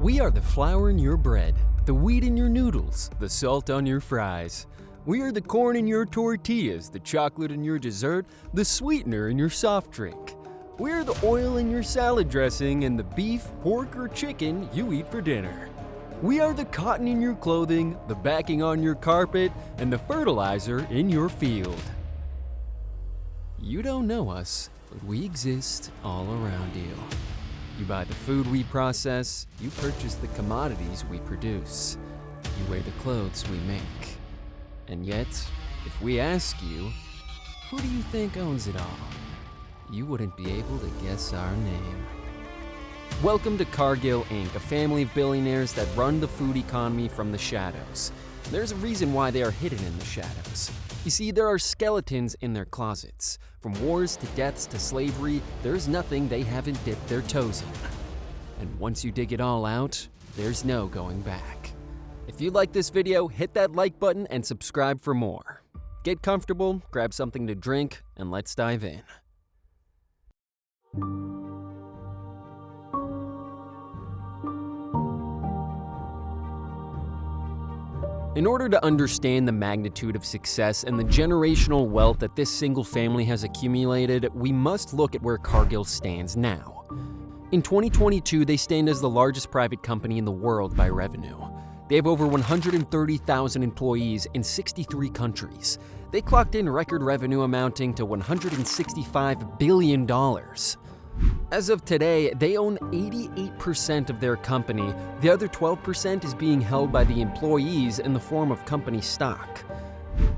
We are the flour in your bread, the wheat in your noodles, the salt on your fries. We are the corn in your tortillas, the chocolate in your dessert, the sweetener in your soft drink. We are the oil in your salad dressing and the beef, pork, or chicken you eat for dinner. We are the cotton in your clothing, the backing on your carpet, and the fertilizer in your field. You don't know us, but we exist all around you. You buy the food we process, you purchase the commodities we produce, you wear the clothes we make. And yet, if we ask you, who do you think owns it all? You wouldn't be able to guess our name. Welcome to Cargill Inc., a family of billionaires that run the food economy from the shadows. There's a reason why they are hidden in the shadows. You see, there are skeletons in their closets. From wars to deaths to slavery, there's nothing they haven't dipped their toes in. And once you dig it all out, there's no going back. If you like this video, hit that like button and subscribe for more. Get comfortable, grab something to drink, and let's dive in. In order to understand the magnitude of success and the generational wealth that this single family has accumulated, we must look at where Cargill stands now. In 2022, they stand as the largest private company in the world by revenue. They have over 130,000 employees in 63 countries. They clocked in record revenue amounting to $165 billion. As of today, they own 88% of their company. The other 12% is being held by the employees in the form of company stock.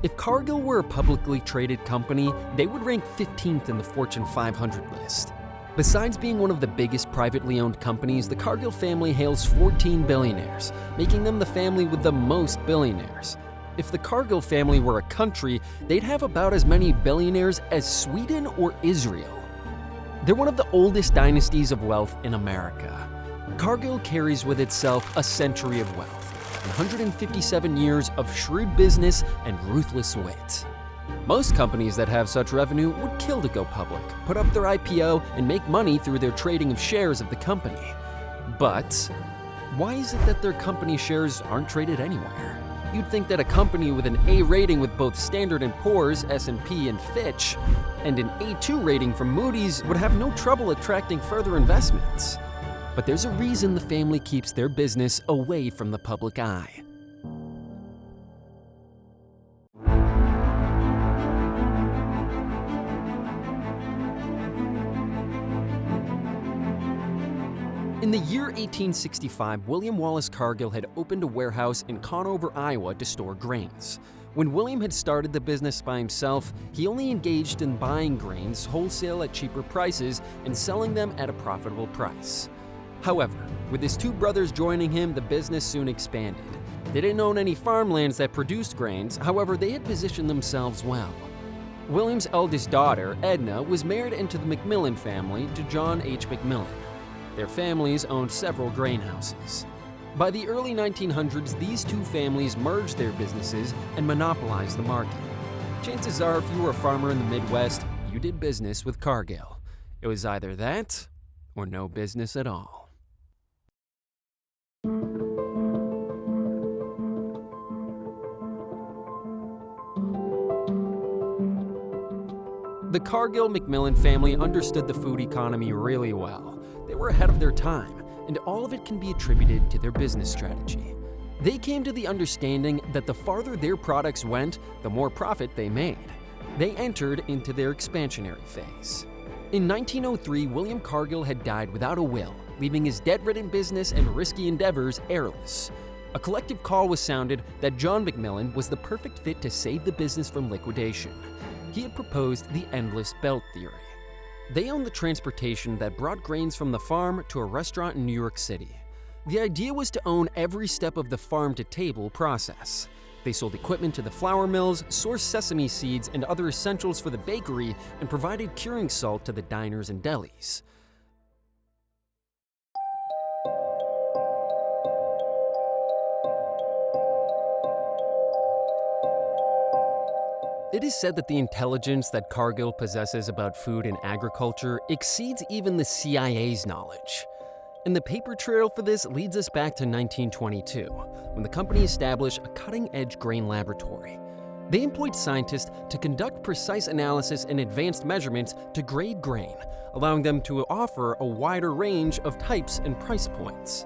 If Cargill were a publicly traded company, they would rank 15th in the Fortune 500 list. Besides being one of the biggest privately owned companies, the Cargill family hails 14 billionaires, making them the family with the most billionaires. If the Cargill family were a country, they'd have about as many billionaires as Sweden or Israel. They're one of the oldest dynasties of wealth in America. Cargill carries with itself a century of wealth, 157 years of shrewd business and ruthless wit. Most companies that have such revenue would kill to go public, put up their IPO, and make money through their trading of shares of the company. But why is it that their company shares aren't traded anywhere? You'd think that a company with an A rating with both Standard & Poor's, S&P, and Fitch, and an A2 rating from Moody's would have no trouble attracting further investments. But there's a reason the family keeps their business away from the public eye. In the year 1865, William Wallace Cargill had opened a warehouse in Conover, Iowa to store grains. When William had started the business by himself, he only engaged in buying grains wholesale at cheaper prices and selling them at a profitable price. However, with his two brothers joining him, the business soon expanded. They didn't own any farmlands that produced grains, however, they had positioned themselves well. William's eldest daughter, Edna, was married into the McMillan family to John H. McMillan. Their families owned several grain houses. By the early 1900s, these two families merged their businesses and monopolized the market. Chances are, if you were a farmer in the Midwest, you did business with Cargill. It was either that or no business at all. The Cargill-McMillan family understood the food economy really well. They were ahead of their time, and all of it can be attributed to their business strategy. They came to the understanding that the farther their products went, the more profit they made. They entered into their expansionary phase. In 1903, William Cargill had died without a will, leaving his debt-ridden business and risky endeavors heirless. A collective call was sounded that John McMillan was the perfect fit to save the business from liquidation. He had proposed the endless belt theory. They owned the transportation that brought grains from the farm to a restaurant in New York City. The idea was to own every step of the farm-to-table process. They sold equipment to the flour mills, sourced sesame seeds and other essentials for the bakery, and provided curing salt to the diners and delis. It is said that the intelligence that Cargill possesses about food and agriculture exceeds even the CIA's knowledge. And the paper trail for this leads us back to 1922, when the company established a cutting-edge grain laboratory. They employed scientists to conduct precise analysis and advanced measurements to grade grain, allowing them to offer a wider range of types and price points.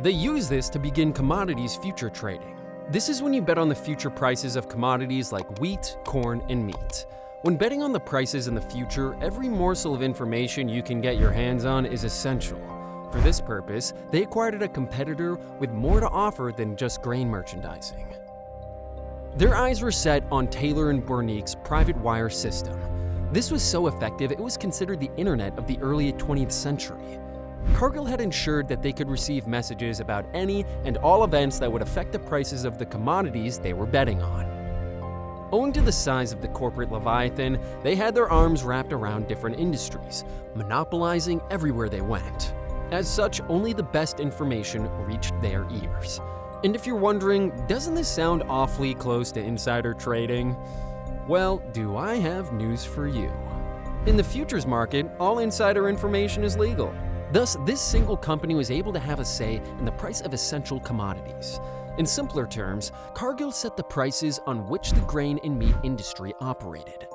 They use this to begin commodities future trading. This is when you bet on the future prices of commodities like wheat, corn, and meat. When betting on the prices in the future, every morsel of information you can get your hands on is essential. For this purpose, they acquired a competitor with more to offer than just grain merchandising. Their eyes were set on Taylor & Bornique's private wire system. This was so effective it was considered the internet of the early 20th century. Cargill had ensured that they could receive messages about any and all events that would affect the prices of the commodities they were betting on. Owing to the size of the corporate leviathan, they had their arms wrapped around different industries, monopolizing everywhere they went. As such, only the best information reached their ears. And if you're wondering, doesn't this sound awfully close to insider trading? Well, do I have news for you. In the futures market, all insider information is legal. Thus, this single company was able to have a say in the price of essential commodities. In simpler terms, Cargill set the prices on which the grain and meat industry operated.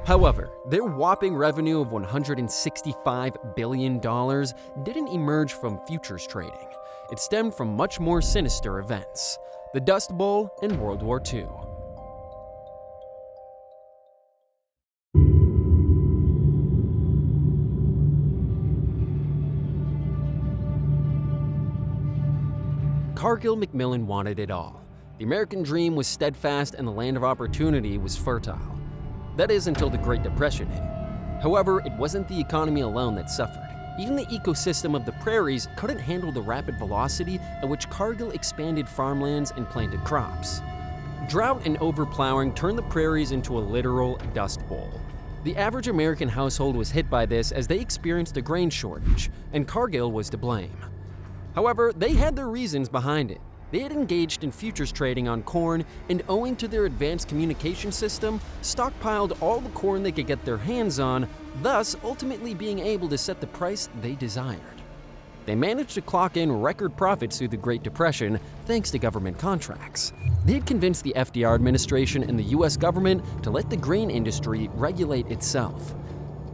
However, their whopping revenue of $165 billion didn't emerge from futures trading. It stemmed from much more sinister events: the Dust Bowl and World War II. Cargill Macmillan wanted it all. The American dream was steadfast and the land of opportunity was fertile. That is, until the Great Depression hit. However, it wasn't the economy alone that suffered. Even the ecosystem of the prairies couldn't handle the rapid velocity at which Cargill expanded farmlands and planted crops. Drought and overplowing turned the prairies into a literal dust bowl. The average American household was hit by this as they experienced a grain shortage, and Cargill was to blame. However, they had their reasons behind it. They had engaged in futures trading on corn, and owing to their advanced communication system, stockpiled all the corn they could get their hands on, thus ultimately being able to set the price they desired. They managed to clock in record profits through the Great Depression thanks to government contracts. They had convinced the FDR administration and the US government to let the grain industry regulate itself.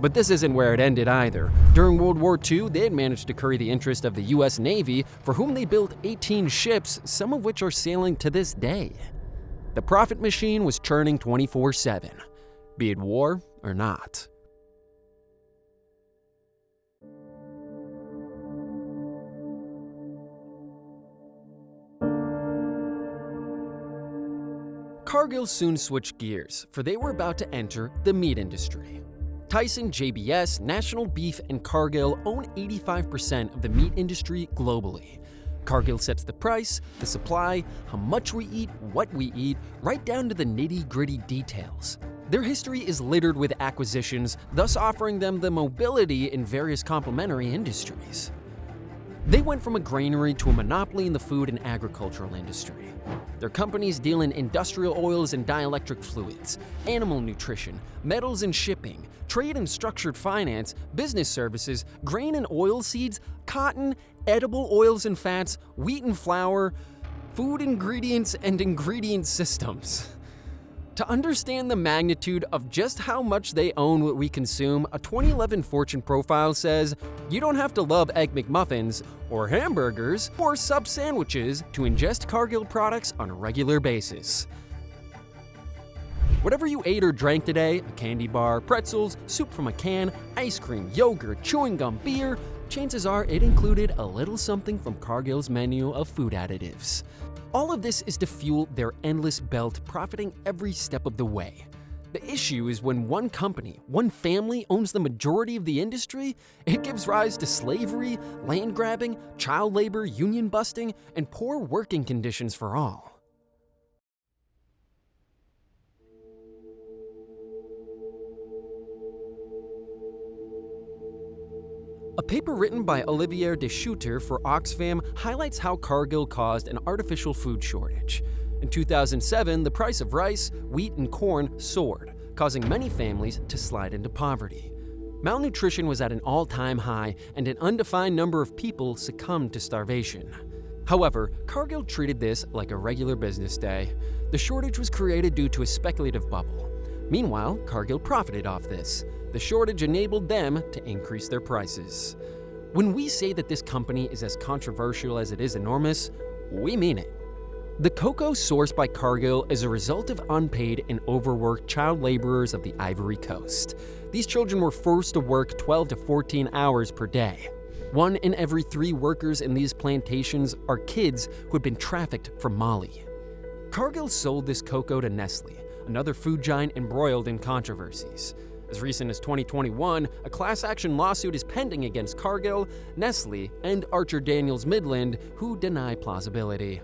But this isn't where it ended either. During World War II, they had managed to curry the interest of the US Navy, for whom they built 18 ships, some of which are sailing to this day. The profit machine was churning 24/7, be it war or not. Cargill soon switched gears, for they were about to enter the meat industry. Tyson, JBS, National Beef, and Cargill own 85% of the meat industry globally. Cargill sets the price, the supply, how much we eat, what we eat, right down to the nitty-gritty details. Their history is littered with acquisitions, thus offering them the mobility in various complementary industries. They went from a granary to a monopoly in the food and agricultural industry. Their companies deal in industrial oils and dielectric fluids, animal nutrition, metals and shipping, trade and structured finance, business services, grain and oil seeds, cotton, edible oils and fats, wheat and flour, food ingredients, and ingredient systems. To understand the magnitude of just how much they own what we consume, a 2011 Fortune profile says, you don't have to love Egg McMuffins, or hamburgers, or sub sandwiches to ingest Cargill products on a regular basis. Whatever you ate or drank today, a candy bar, pretzels, soup from a can, ice cream, yogurt, chewing gum, beer, chances are it included a little something from Cargill's menu of food additives. All of this is to fuel their endless belt, profiting every step of the way. The issue is when one company, one family owns the majority of the industry, it gives rise to slavery, land grabbing, child labor, union busting, and poor working conditions for all. A paper written by Olivier de Schutter for Oxfam highlights how Cargill caused an artificial food shortage. In 2007, the price of rice, wheat, and corn soared, causing many families to slide into poverty. Malnutrition was at an all-time high, and an undefined number of people succumbed to starvation. However, Cargill treated this like a regular business day. The shortage was created due to a speculative bubble. Meanwhile, Cargill profited off this. The shortage enabled them to increase their prices. When we say that this company is as controversial as it is enormous, we mean it. The cocoa sourced by Cargill is a result of unpaid and overworked child laborers of the Ivory Coast. These children were forced to work 12 to 14 hours per day. 1 in every 3 workers in these plantations are kids who had been trafficked from Mali. Cargill sold this cocoa to Nestle, another food giant embroiled in controversies. As recent as 2021, a class action lawsuit is pending against Cargill, Nestle, and Archer Daniels Midland, who deny plausibility.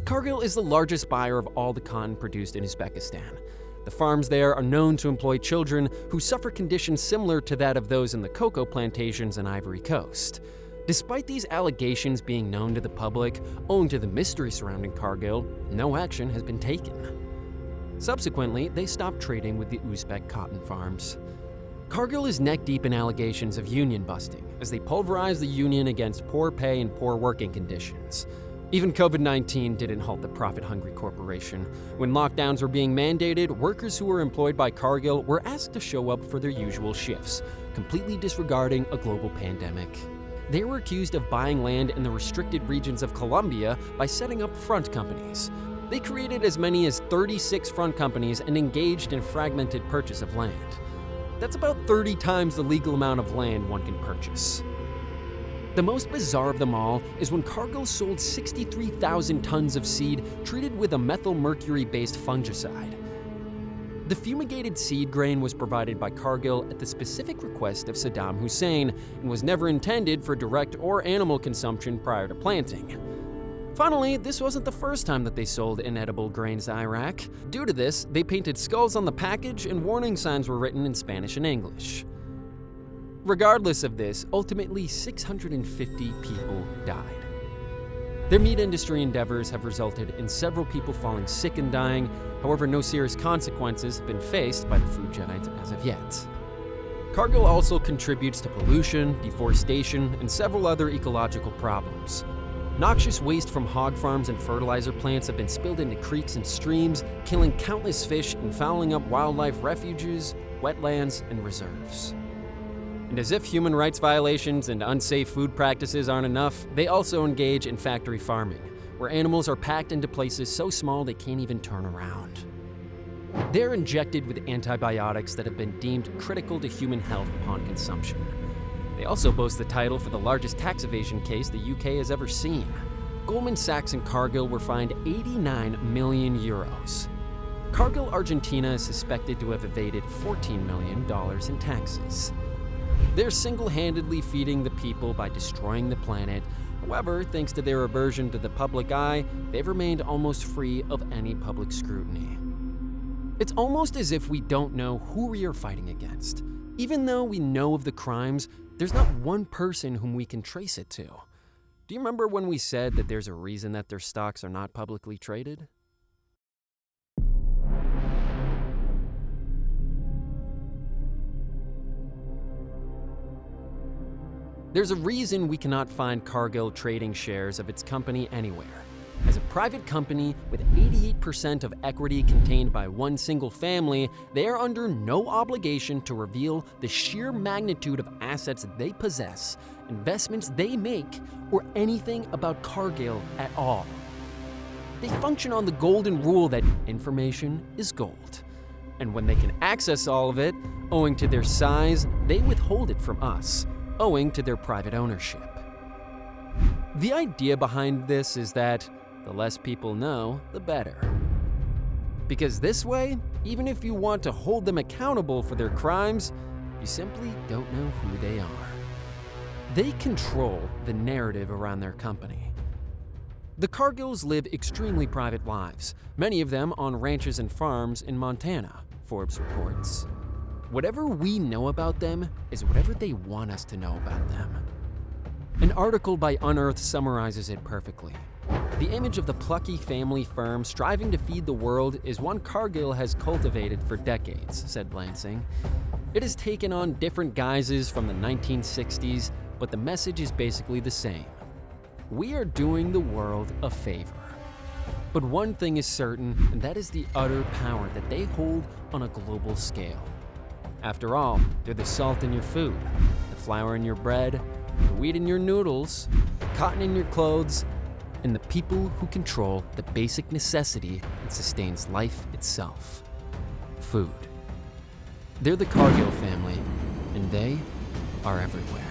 Cargill is the largest buyer of all the cotton produced in Uzbekistan. The farms there are known to employ children who suffer conditions similar to that of those in the cocoa plantations in Ivory Coast. Despite these allegations being known to the public, owing to the mystery surrounding Cargill, no action has been taken. Subsequently, they stopped trading with the Uzbek cotton farms. Cargill is neck-deep in allegations of union busting, as they pulverize the union against poor pay and poor working conditions. Even COVID-19 didn't halt the profit-hungry corporation. When lockdowns were being mandated, workers who were employed by Cargill were asked to show up for their usual shifts, completely disregarding a global pandemic. They were accused of buying land in the restricted regions of Colombia by setting up front companies. They created as many as 36 front companies and engaged in fragmented purchase of land. That's about 30 times the legal amount of land one can purchase. The most bizarre of them all is when Cargill sold 63,000 tons of seed treated with a methylmercury-based fungicide. The fumigated seed grain was provided by Cargill at the specific request of Saddam Hussein and was never intended for direct or animal consumption prior to planting. Funnily, this wasn't the first time that they sold inedible grains to Iraq. Due to this, they painted skulls on the package and warning signs were written in Spanish and English. Regardless of this, ultimately 650 people died. Their meat industry endeavors have resulted in several people falling sick and dying. However, no serious consequences have been faced by the food giant as of yet. Cargill also contributes to pollution, deforestation, and several other ecological problems. Noxious waste from hog farms and fertilizer plants have been spilled into creeks and streams, killing countless fish and fouling up wildlife refuges, wetlands, and reserves. And as if human rights violations and unsafe food practices aren't enough, they also engage in factory farming, where animals are packed into places so small they can't even turn around. They're injected with antibiotics that have been deemed critical to human health upon consumption. They also boast the title for the largest tax evasion case the UK has ever seen. Goldman Sachs and Cargill were fined 89 million euros. Cargill Argentina is suspected to have evaded $14 million in taxes. They're single-handedly feeding the people by destroying the planet. However, thanks to their aversion to the public eye, they've remained almost free of any public scrutiny. It's almost as if we don't know who we are fighting against. Even though we know of the crimes, there's not one person whom we can trace it to. Do you remember when we said that there's a reason that their stocks are not publicly traded? There's a reason we cannot find Cargill trading shares of its company anywhere. As a private company with 88% of equity contained by one single family, they are under no obligation to reveal the sheer magnitude of assets they possess, investments they make, or anything about Cargill at all. They function on the golden rule that information is gold. And when they can access all of it, owing to their size, they withhold it from us, owing to their private ownership. The idea behind this is that the less people know, the better. Because this way, even if you want to hold them accountable for their crimes, you simply don't know who they are. They control the narrative around their company. The Cargills live extremely private lives, many of them on ranches and farms in Montana, Forbes reports. Whatever we know about them is whatever they want us to know about them. An article by Unearthed summarizes it perfectly. The image of the plucky family firm striving to feed the world is one Cargill has cultivated for decades, said Lansing. It has taken on different guises from the 1960s, but the message is basically the same. We are doing the world a favor. But one thing is certain, and that is the utter power that they hold on a global scale. After all, they're the salt in your food, the flour in your bread, the wheat in your noodles, the cotton in your clothes, and the people who control the basic necessity that sustains life itself: food. They're the Cargill family, and they are everywhere.